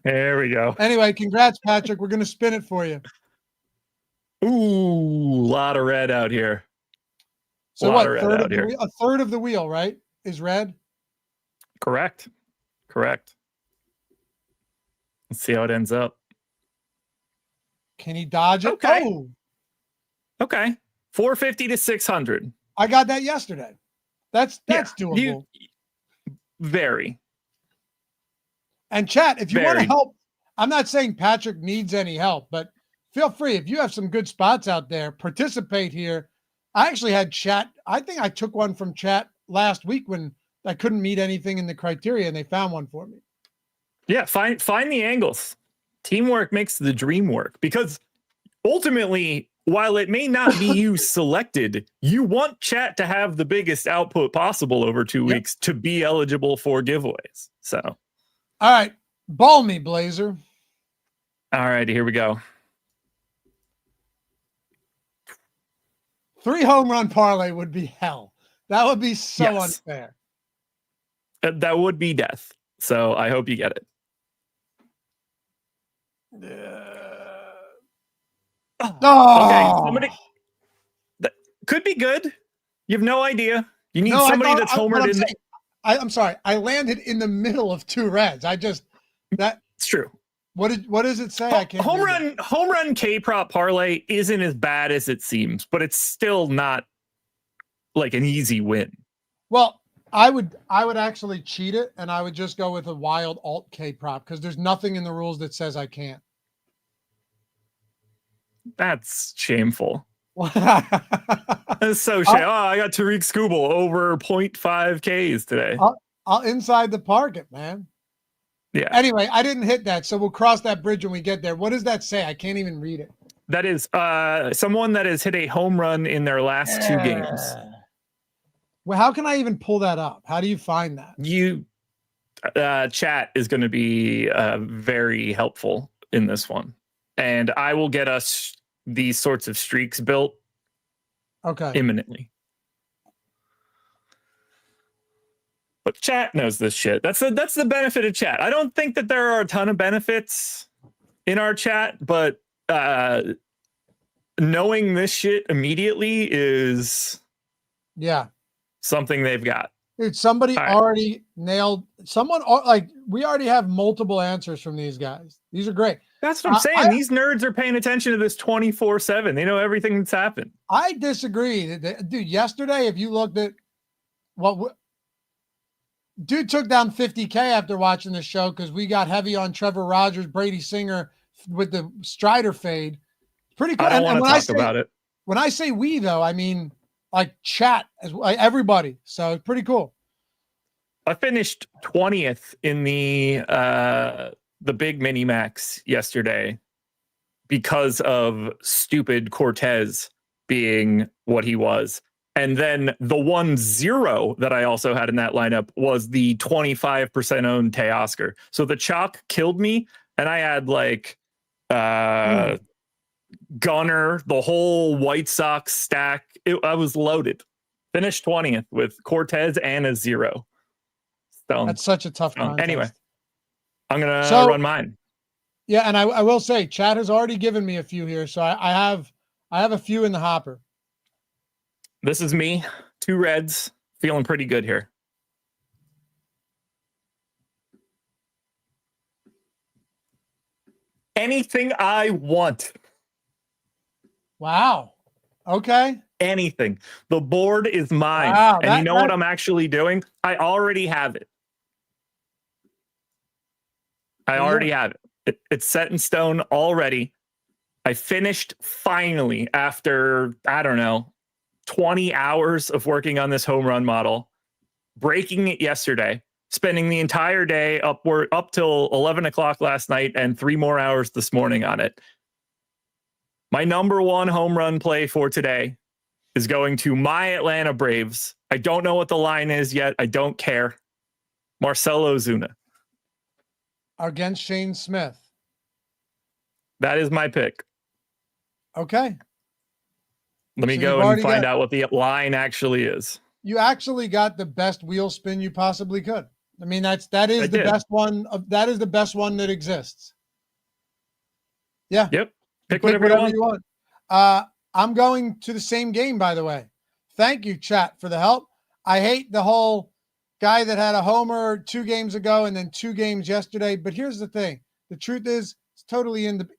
there we go. Anyway, congrats, Patrick. We're going to spin it for you. Ooh, a lot of red out here. So what? A third of the wheel, right? Is red? Correct. Let's see how it ends up. Can he dodge it? Okay. Oh. Okay. 450 to 600. I got that yesterday. That's doable. Very. And chat, if you want to help I'm not saying Patrick needs any help, but feel free. If you have some good spots out there, participate here. I actually had chat. I think I took one from chat last week when I couldn't meet anything in the criteria and they found one for me. Yeah, find the angles. Teamwork makes the dream work, because ultimately, while it may not be you selected, you want chat to have the biggest output possible over 2 weeks to be eligible for giveaways. So, all right, ball me, Blazer. All right, here we go. 3 home run parlay would be hell. That would be so unfair. That would be death. So I hope you get it. Okay, somebody that could be good. You have no idea. You need somebody that's homered in. I'm sorry. I landed in the middle of 2 reds. It's true. What does it say? I can't. Home run K prop parlay isn't as bad as it seems, but it's still not like an easy win. Well, I would actually cheat it, and I would just go with a wild alt K prop because there's nothing in the rules that says I can't. That's shameful. That's so shame. I got Tariq Skubal over 0.5 Ks today. I'll inside the park it, man. Yeah. Anyway, I didn't hit that, so we'll cross that bridge when we get there. What does that say? I can't even read it. That is someone that has hit a home run in their last 2 games. Well, how can I even pull that up? How do you find that? Chat is going to be very helpful in this one, and I will get us these sorts of streaks built imminently. But chat knows this shit. That's the benefit of chat. I don't think that there are a ton of benefits in our chat, but knowing this shit immediately is something they've got. Dude, somebody already nailed someone. Like, we already have multiple answers from these guys. These are great. That's what I'm saying. These nerds are paying attention to this 24/7. They know everything that's happened. I disagree. Dude, yesterday, if you looked at dude took down 50K after watching the show because we got heavy on Trevor Rogers, Brady Singer with the Strider fade. Pretty cool. I don't want to talk about it. When I say we, though, I mean like chat, everybody. So it's pretty cool. I finished 20th in the big mini max yesterday because of stupid Cortez being what he was. And then the 1-0 that I also had in that lineup was the 25% owned Teoscar. So the chalk killed me, and I had like Gunner, the whole White Sox stack. I was loaded. Finished 20th with Cortez and a 0. So that's such a tough contest. Anyway, I'm gonna run mine. Yeah, and I will say, chat has already given me a few here, so I have a few in the hopper. This is me, 2 reds, feeling pretty good here. Anything I want. Wow. Okay. Anything. The board is mine. Wow, and you know what I'm actually doing? I already have it. I already have it. It's set in stone already. I finished finally after, I don't know, 20 hours of working on this home run model, breaking it yesterday, spending the entire day up till 11 o'clock last night and 3 more hours this morning on it. My number 1 home run play for today is going to my Atlanta Braves. I don't know what the line is yet. I don't care. Marcell Ozuna. Against Shane Smith. That is my pick. Okay. Let me go and find out what the line actually is. You actually got the best wheel spin you possibly could. I mean, that is the best one. That is the best one that exists. Yeah. Yep. Pick whatever you want. I'm going to the same game, by the way. Thank you, chat, for the help. I hate the whole guy that had a homer 2 games ago and then 2 games yesterday. But here's the thing. The truth is,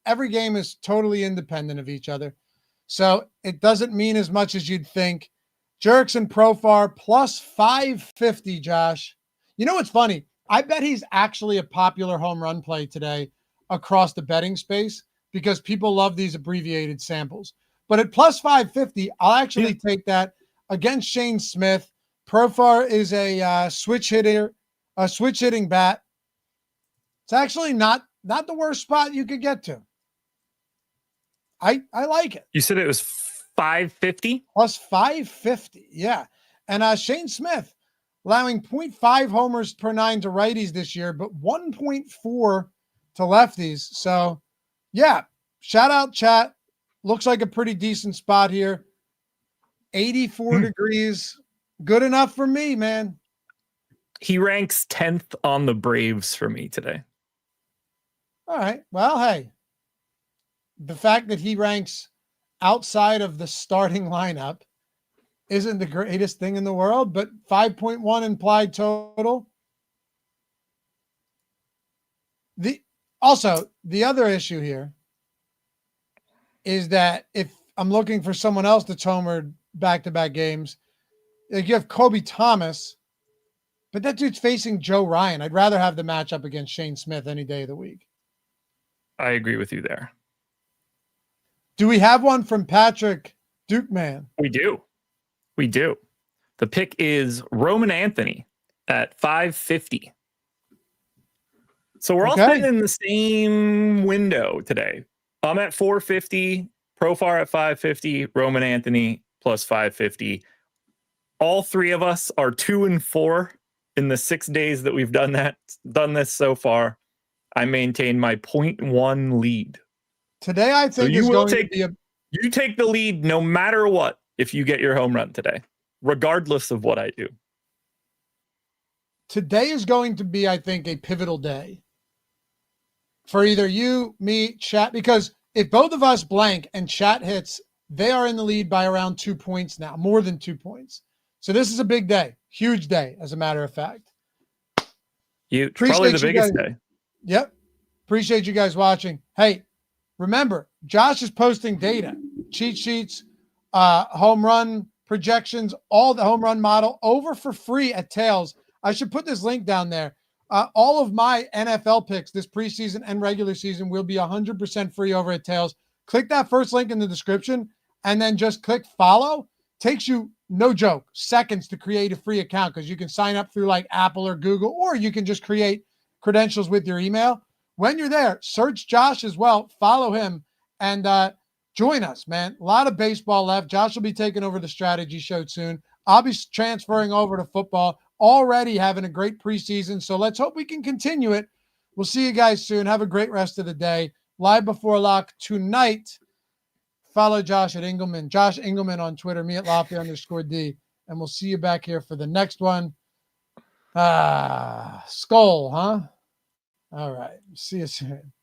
every game is totally independent of each other. So it doesn't mean as much as you'd think. Jerks and Profar plus 550, Josh. You know what's funny? I bet he's actually a popular home run play today across the betting space because people love these abbreviated samples. But at plus 550, I'll actually take that against Shane Smith. Profar is a switch hitting bat. It's actually not the worst spot you could get to. I like it. You said it was 550? Plus 550, yeah. And Shane Smith allowing 0.5 homers per 9 to righties this year, but 1.4 to lefties. So, yeah, shout out chat. Looks like a pretty decent spot here. 84 degrees. Good enough for me, man. He ranks 10th on the Braves for me today. All right. Well, hey, the fact that he ranks outside of the starting lineup isn't the greatest thing in the world, but 5.1 implied total. The other issue here is that if I'm looking for someone else that's homered back-to-back games, like you have Kobe Thomas, but that dude's facing Joe Ryan. I'd rather have the matchup against Shane Smith any day of the week. I agree with you there. Do we have one from Patrick Dukeman? We do. The pick is Roman Anthony at 550. So we're all sitting in the same window today. I'm at 450, Profar at 550, Roman Anthony plus 550. All three of us are 2-4 in the 6 days that we've done this so far. I maintain my 0.1 lead. Today, I think you take the lead no matter what if you get your home run today, regardless of what I do. Today is going to be, I think, a pivotal day for either you, me, chat, because if both of us blank and chat hits, they are in the lead by around 2 points now, more than 2 points. So this is a big day, huge day, as a matter of fact. Probably the biggest day. Yep. Appreciate you guys watching. Hey, remember, Josh is posting data, cheat sheets, home run projections, all the home run model over for free at Tails. I should put this link down there. All of my NFL picks this preseason and regular season will be 100% free over at Tails. Click that first link in the description and then just click follow. Takes you, no joke, seconds to create a free account because you can sign up through like Apple or Google, or you can just create credentials with your email. When you're there, search Josh as well, follow him, and join us, man. A lot of baseball left. Josh will be taking over the strategy show soon. I'll be transferring over to football, already having a great preseason, so let's hope we can continue it. We'll see you guys soon. Have a great rest of the day. Live before lock tonight. Follow Josh at Engelman. Josh Engelman on Twitter, me at Loughy_D, and we'll see you back here for the next one. Skull, huh? All right. See you soon.